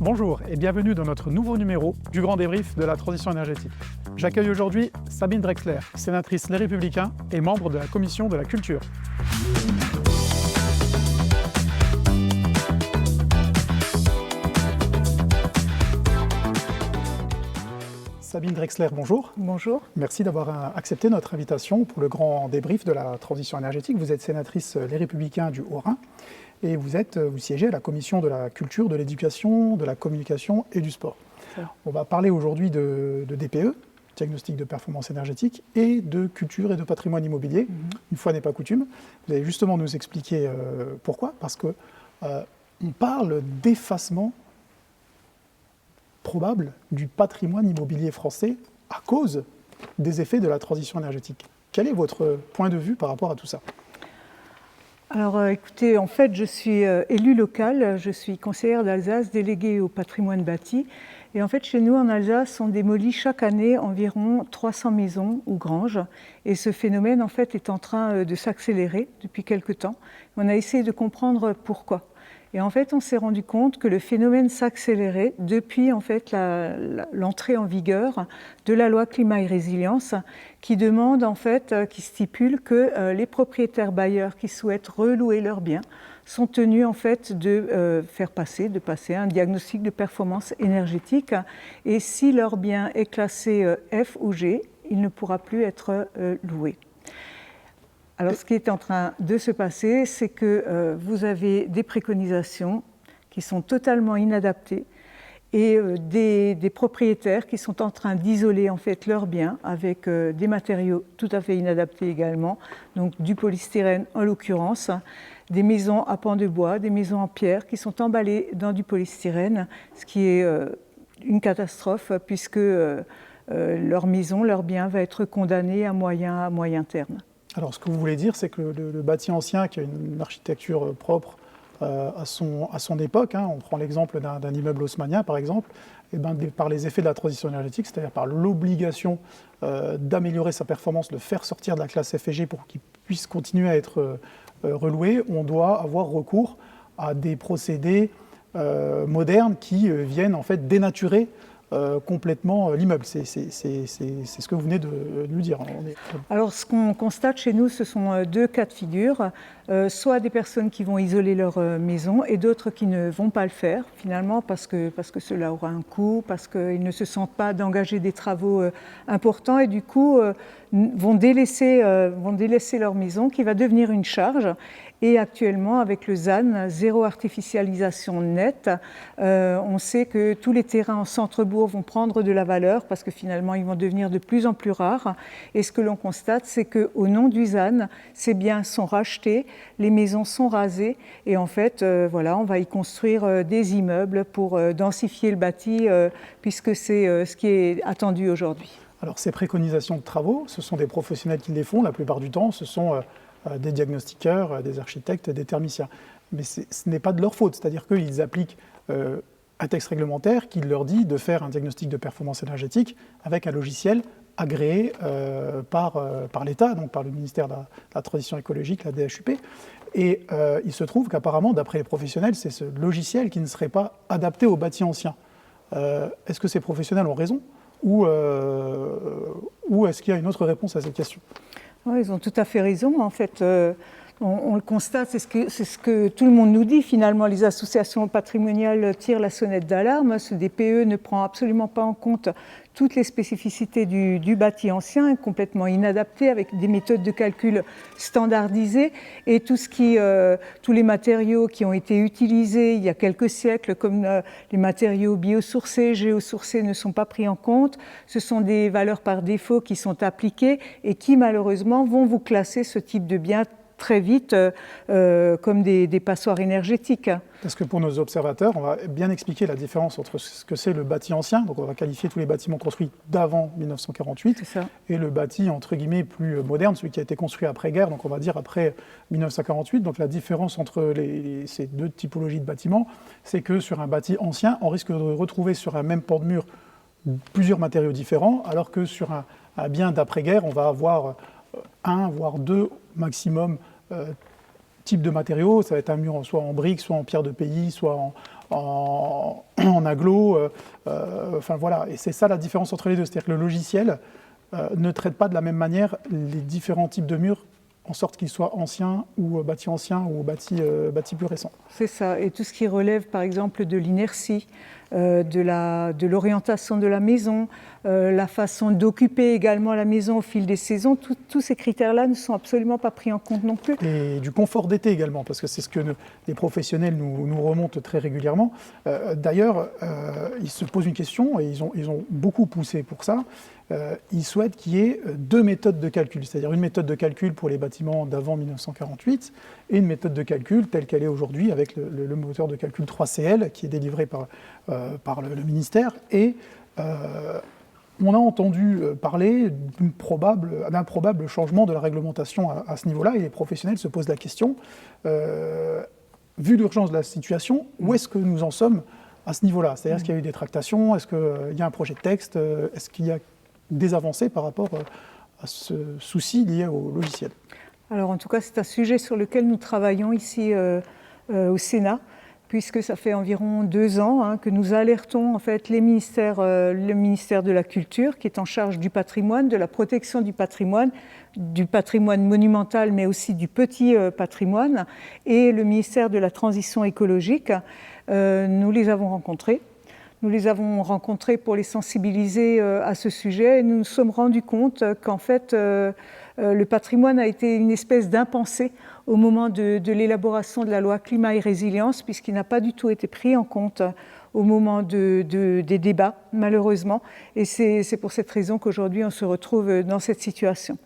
Bonjour et bienvenue dans notre nouveau numéro du Grand Débrief de la transition énergétique. J'accueille aujourd'hui Sabine Drexler, sénatrice Les Républicains et membre de la Commission de la Culture. Sabine Drexler, bonjour. Bonjour. Merci d'avoir accepté notre invitation pour le Grand Débrief de la transition énergétique. Vous êtes sénatrice Les Républicains du Haut-Rhin et vous siégez à la Commission de la Culture, de l'Éducation, de la Communication et du Sport. On va parler aujourd'hui de DPE, diagnostic de performance énergétique, et de culture et de patrimoine immobilier. Une fois n'est pas coutume. Vous allez justement nous expliquer pourquoi. Parce que on parle d'effacement probable du patrimoine immobilier français à cause des effets de la transition énergétique. Quel est votre point de vue par rapport à tout ça ? Alors écoutez, en fait je suis élue locale, je suis conseillère d'Alsace, déléguée au patrimoine bâti. Et en fait chez nous en Alsace, on démolit chaque année environ 300 maisons ou granges. Et ce phénomène en fait est en train de s'accélérer depuis quelque temps. On a essayé de comprendre pourquoi. Et en fait, on s'est rendu compte que le phénomène s'accélérait depuis en fait l'entrée en vigueur de la loi climat et résilience, qui demande en fait, qui stipule que les propriétaires bailleurs qui souhaitent relouer leurs biens sont tenus en fait de passer un diagnostic de performance énergétique. Et si leur bien est classé F ou G, il ne pourra plus être loué. Alors, ce qui est en train de se passer, c'est que vous avez des préconisations qui sont totalement inadaptées et des propriétaires qui sont en train d'isoler en fait leurs biens avec des matériaux tout à fait inadaptés également, donc du polystyrène en l'occurrence, des maisons à pans de bois, des maisons en pierre qui sont emballées dans du polystyrène, ce qui est une catastrophe puisque leur maison, leur bien va être condamné à moyen terme. Alors, ce que vous voulez dire, c'est que le bâti ancien, qui a une architecture propre à son époque, on prend l'exemple d'un immeuble haussmannien, par exemple, et par les effets de la transition énergétique, c'est-à-dire par l'obligation d'améliorer sa performance, de faire sortir de la classe F et G pour qu'il puisse continuer à être reloué, on doit avoir recours à des procédés modernes qui viennent en fait dénaturer complètement l'immeuble. C'est ce que vous venez de nous dire. Alors, ce qu'on constate chez nous, ce sont deux cas de figure. Soit des personnes qui vont isoler leur maison et d'autres qui ne vont pas le faire, finalement, parce que cela aura un coût, parce qu'ils ne se sentent pas d'engager des travaux importants et du coup vont délaisser leur maison qui va devenir une charge. Et actuellement, avec le ZAN, zéro artificialisation nette, on sait que tous les terrains en centre-bourg vont prendre de la valeur parce que finalement, ils vont devenir de plus en plus rares. Et ce que l'on constate, c'est qu'au nom du ZAN, ces biens sont rachetés, les maisons sont rasées et en fait, on va y construire des immeubles pour densifier le bâti puisque c'est ce qui est attendu aujourd'hui. Alors, ces préconisations de travaux, ce sont des professionnels qui les font la plupart du temps, ce sont des diagnostiqueurs, des architectes, des thermiciens. Mais ce n'est pas de leur faute, c'est-à-dire qu'ils appliquent un texte réglementaire qui leur dit de faire un diagnostic de performance énergétique avec un logiciel agréé par l'État, donc par le ministère de la Transition écologique, la DHUP. Et il se trouve qu'apparemment, d'après les professionnels, c'est ce logiciel qui ne serait pas adapté aux bâtis anciens. Est-ce que ces professionnels ont raison ou est-ce qu'il y a une autre réponse à cette question ? Oui, ils ont tout à fait raison. En fait, on le constate, c'est ce que tout le monde nous dit finalement. Les associations patrimoniales tirent la sonnette d'alarme. Ce DPE ne prend absolument pas en compte toutes les spécificités du bâti ancien, complètement inadapté, avec des méthodes de calcul standardisées. Et tous les matériaux qui ont été utilisés il y a quelques siècles, comme les matériaux biosourcés, géosourcés, ne sont pas pris en compte. Ce sont des valeurs par défaut qui sont appliquées et qui, malheureusement, vont vous classer ce type de biens très vite comme des passoires énergétiques. Parce que pour nos observateurs, on va bien expliquer la différence entre ce que c'est le bâti ancien, donc on va qualifier tous les bâtiments construits d'avant 1948, et le bâti entre guillemets plus moderne, celui qui a été construit après-guerre, donc on va dire après 1948. Donc la différence entre ces deux typologies de bâtiments, c'est que sur un bâti ancien, on risque de retrouver sur un même pan de mur plusieurs matériaux différents, alors que sur un bien d'après-guerre, on va avoir un, voire deux maximum types de matériaux. Ça va être un mur soit en briques, soit en pierre de pays, soit en agglo. Enfin voilà, et c'est ça la différence entre les deux. C'est-à-dire que le logiciel ne traite pas de la même manière les différents types de murs, en sorte qu'ils soient anciens ou bâtis plus récents. C'est ça, et tout ce qui relève par exemple de l'inertie, de l'orientation de la maison, la façon d'occuper également la maison au fil des saisons, tous ces critères-là ne sont absolument pas pris en compte non plus. Et du confort d'été également, parce que c'est ce que les professionnels nous remontent très régulièrement. D'ailleurs, ils se posent une question, et ils ont beaucoup poussé pour ça. Ils souhaitent qu'il y ait deux méthodes de calcul, c'est-à-dire une méthode de calcul pour les bâtiments d'avant 1948 et une méthode de calcul telle qu'elle est aujourd'hui avec le moteur de calcul 3CL qui est délivré par le ministère. Et on a entendu parler d'un probable changement de la réglementation à ce niveau-là, et les professionnels se posent la question, vu l'urgence de la situation, où est-ce que nous en sommes à ce niveau-là? C'est-à-dire, est-ce qu'il y a eu des tractations? Est-ce qu'il y a un projet de texte? Est-ce qu'il y a des avancées par rapport à ce souci lié au logiciel? Alors en tout cas, c'est un sujet sur lequel nous travaillons ici au Sénat, puisque ça fait environ 2 ans que nous alertons en fait le ministère de la Culture, qui est en charge du patrimoine, de la protection du patrimoine monumental, mais aussi du petit patrimoine, et le ministère de la Transition écologique. Nous les avons rencontrés. Nous les avons rencontrés pour les sensibiliser à ce sujet, et nous nous sommes rendus compte qu'en fait, le patrimoine a été une espèce d'impensé au moment de l'élaboration de la loi climat et résilience, puisqu'il n'a pas du tout été pris en compte au moment des débats, malheureusement. Et c'est pour cette raison qu'aujourd'hui, on se retrouve dans cette situation.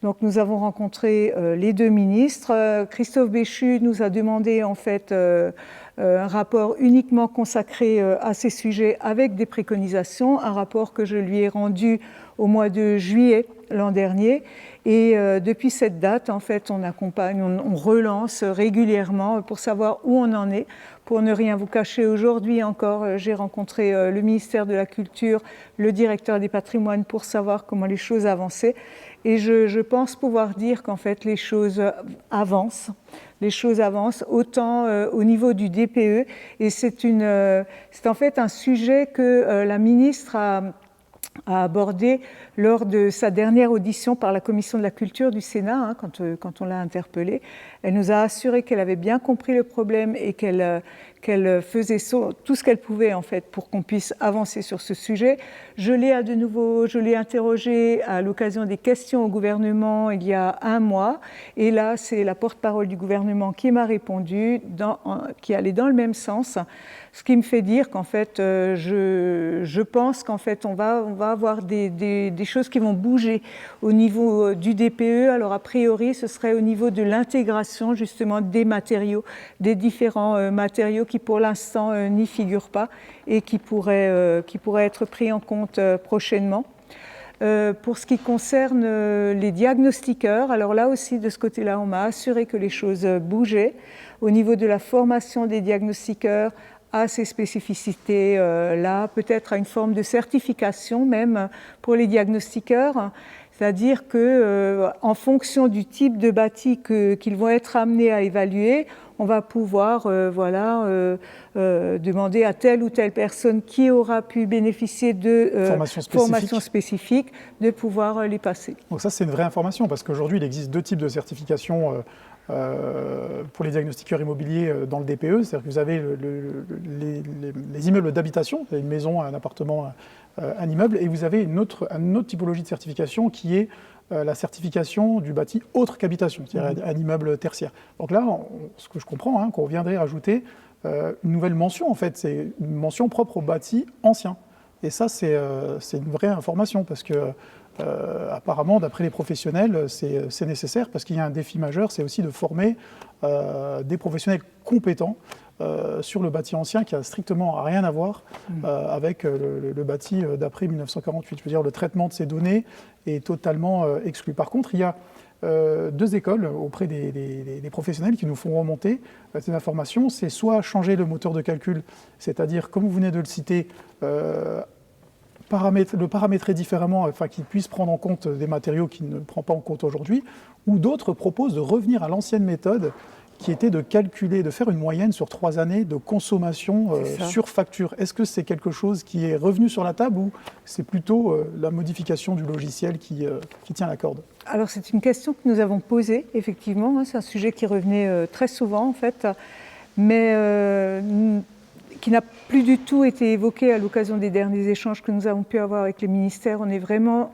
Donc nous avons rencontré les 2 ministres. Christophe Béchu nous a demandé en fait un rapport uniquement consacré à ces sujets avec des préconisations, un rapport que je lui ai rendu au mois de juillet l'an dernier. Et depuis cette date, en fait, on relance régulièrement pour savoir où on en est. Pour ne rien vous cacher, aujourd'hui encore, j'ai rencontré le ministère de la Culture, le directeur des patrimoines pour savoir comment les choses avançaient. Et je pense pouvoir dire qu'en fait, les choses avancent. Les choses avancent autant au niveau du DPE. Et c'est en fait un sujet que la ministre a abordé lors de sa dernière audition par la Commission de la Culture du Sénat, quand on l'a interpellée. Elle nous a assuré qu'elle avait bien compris le problème et qu'elle faisait tout ce qu'elle pouvait en fait pour qu'on puisse avancer sur ce sujet. Je l'ai interrogée à l'occasion des questions au gouvernement il y a 1 mois, et là c'est la porte-parole du gouvernement qui m'a répondu, qui allait dans le même sens. Ce qui me fait dire qu'en fait, je pense qu'en fait, on va avoir des choses qui vont bouger au niveau du DPE. Alors, a priori, ce serait au niveau de l'intégration, justement, des matériaux, des différents matériaux qui, pour l'instant, n'y figurent pas et qui pourraient être pris en compte prochainement. Pour ce qui concerne les diagnostiqueurs, alors là aussi, de ce côté-là, on m'a assuré que les choses bougeaient. Au niveau de la formation des diagnostiqueurs, à ces spécificités-là, peut-être à une forme de certification même pour les diagnostiqueurs, c'est-à-dire qu'en fonction du type de bâti qu'ils vont être amenés à évaluer, on va pouvoir demander à telle ou telle personne qui aura pu bénéficier de formation spécifique de pouvoir les passer. Donc ça, c'est une vraie information, parce qu'aujourd'hui, il existe 2 types de certifications pour les diagnostiqueurs immobiliers dans le DPE, c'est-à-dire que vous avez les immeubles d'habitation, une maison, un appartement, un immeuble, et vous avez une autre typologie de certification qui est la certification du bâti autre qu'habitation, c'est-à-dire un immeuble tertiaire. Donc là, ce que je comprends, qu'on viendrait rajouter une nouvelle mention, en fait, c'est une mention propre au bâti ancien. Et ça, c'est une vraie information, parce que apparemment, d'après les professionnels, c'est nécessaire, parce qu'il y a un défi majeur, c'est aussi de former des professionnels compétents sur le bâti ancien qui a strictement rien à voir avec le bâti d'après 1948. Je veux dire, le traitement de ces données est totalement exclu. Par contre, il y a 2 écoles auprès des professionnels qui nous font remonter ces informations. C'est soit changer le moteur de calcul, c'est-à-dire, comme vous venez de le citer, le paramétrer différemment afin qu'il puisse prendre en compte des matériaux qu'il ne prend pas en compte aujourd'hui, ou d'autres proposent de revenir à l'ancienne méthode qui était de calculer, de faire une moyenne sur 3 années de consommation sur facture. Est-ce que c'est quelque chose qui est revenu sur la table ou c'est plutôt la modification du logiciel qui tient la corde? Alors c'est une question que nous avons posée, effectivement. C'est un sujet qui revenait très souvent en fait, mais qui n'a plus du tout été évoqué à l'occasion des derniers échanges que nous avons pu avoir avec les ministères. On est vraiment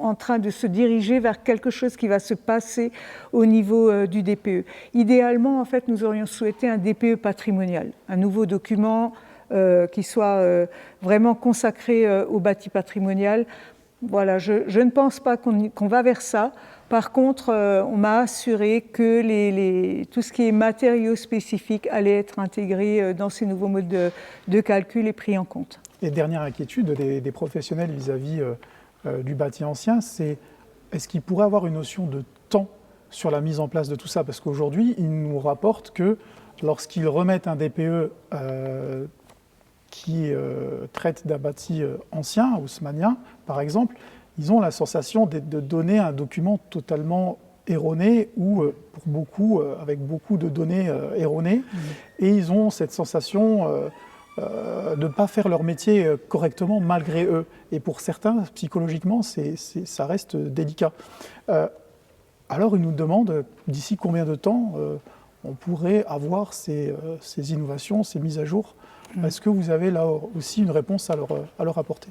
en train de se diriger vers quelque chose qui va se passer au niveau du DPE. Idéalement, en fait, nous aurions souhaité un DPE patrimonial, un nouveau document qui soit vraiment consacré au bâti patrimonial. Voilà, je ne pense pas qu'on va vers ça. Par contre, on m'a assuré que tout ce qui est matériaux spécifiques allait être intégré dans ces nouveaux modes de calcul et pris en compte. Et dernière inquiétude des professionnels vis-à-vis du bâti ancien, c'est est-ce qu'ils pourraient avoir une notion de temps sur la mise en place de tout ça? Parce qu'aujourd'hui, ils nous rapportent que lorsqu'ils remettent un DPE qui traite d'un bâti ancien, haussmannien par exemple, ils ont la sensation de donner un document totalement erroné ou pour beaucoup, avec beaucoup de données erronées. Et ils ont cette sensation de ne pas faire leur métier correctement malgré eux. Et pour certains, psychologiquement, ça reste délicat. Alors ils nous demandent d'ici combien de temps on pourrait avoir ces innovations, ces mises à jour. Est-ce que vous avez là aussi une réponse à leur apporter?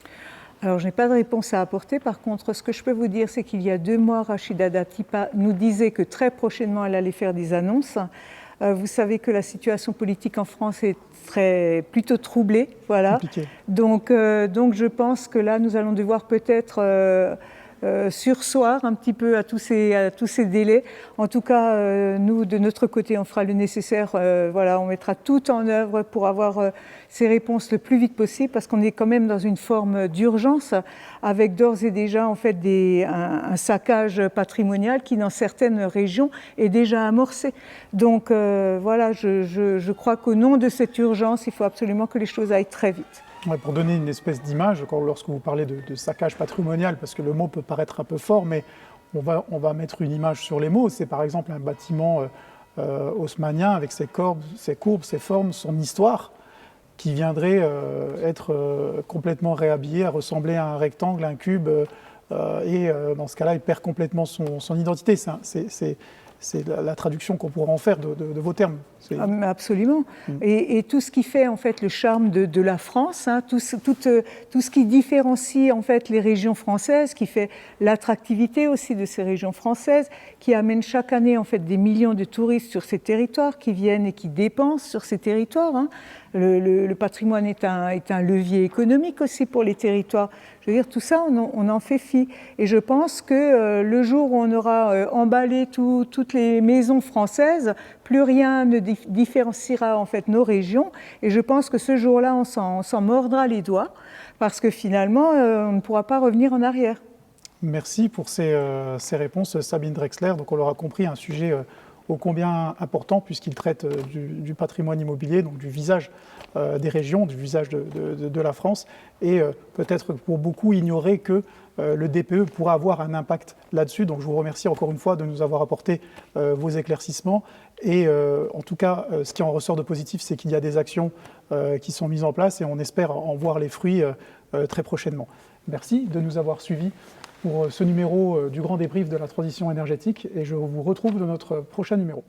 Alors, je n'ai pas de réponse à apporter. Par contre, ce que je peux vous dire, c'est qu'il y a 2 mois, Rachida Dati-Ba nous disait que très prochainement, elle allait faire des annonces. Vous savez que la situation politique en France est plutôt troublée. Voilà. Donc, je pense que là, nous allons devoir peut-être surseoir un petit peu à tous ces délais. En tout cas, nous, de notre côté, on fera le nécessaire. Voilà, on mettra tout en œuvre pour avoir ces réponses le plus vite possible, parce qu'on est quand même dans une forme d'urgence, avec d'ores et déjà en fait un saccage patrimonial qui, dans certaines régions, est déjà amorcé. Donc voilà, je crois qu'au nom de cette urgence, il faut absolument que les choses aillent très vite. Ouais, pour donner une espèce d'image, lorsque vous parlez de saccage patrimonial, parce que le mot peut paraître un peu fort, mais on va mettre une image sur les mots. C'est par exemple un bâtiment haussmannien avec ses courbes, ses formes, son histoire, qui viendrait être complètement réhabillé, à ressembler à un rectangle, un cube, et dans ce cas-là, il perd complètement son identité. C'est la traduction qu'on pourra en faire de vos termes. Absolument. Et tout ce qui fait en fait le charme de la France, hein, tout ce qui différencie en fait les régions françaises, qui fait l'attractivité aussi de ces régions françaises, qui amène chaque année en fait des millions de touristes sur ces territoires, qui viennent et qui dépensent sur ces territoires. Hein. Le patrimoine est un levier économique aussi pour les territoires. Je veux dire, tout ça, on en fait fi. Et je pense que le jour où on aura emballé toutes les maisons françaises, plus rien ne différenciera en fait nos régions. Et je pense que ce jour-là, on s'en mordra les doigts, parce que finalement, on ne pourra pas revenir en arrière. Merci pour ces réponses, Sabine Drexler. Donc on l'aura compris, un sujet ô combien important, puisqu'il traite du patrimoine immobilier, donc du visage des régions, du visage de la France, et peut-être pour beaucoup ignorer que le DPE pourra avoir un impact là-dessus. Donc je vous remercie encore une fois de nous avoir apporté vos éclaircissements. Et en tout cas, ce qui en ressort de positif, c'est qu'il y a des actions qui sont mises en place et on espère en voir les fruits très prochainement. Merci de nous avoir suivis pour ce numéro du Grand Débrief de la transition énergétique et je vous retrouve dans notre prochain numéro.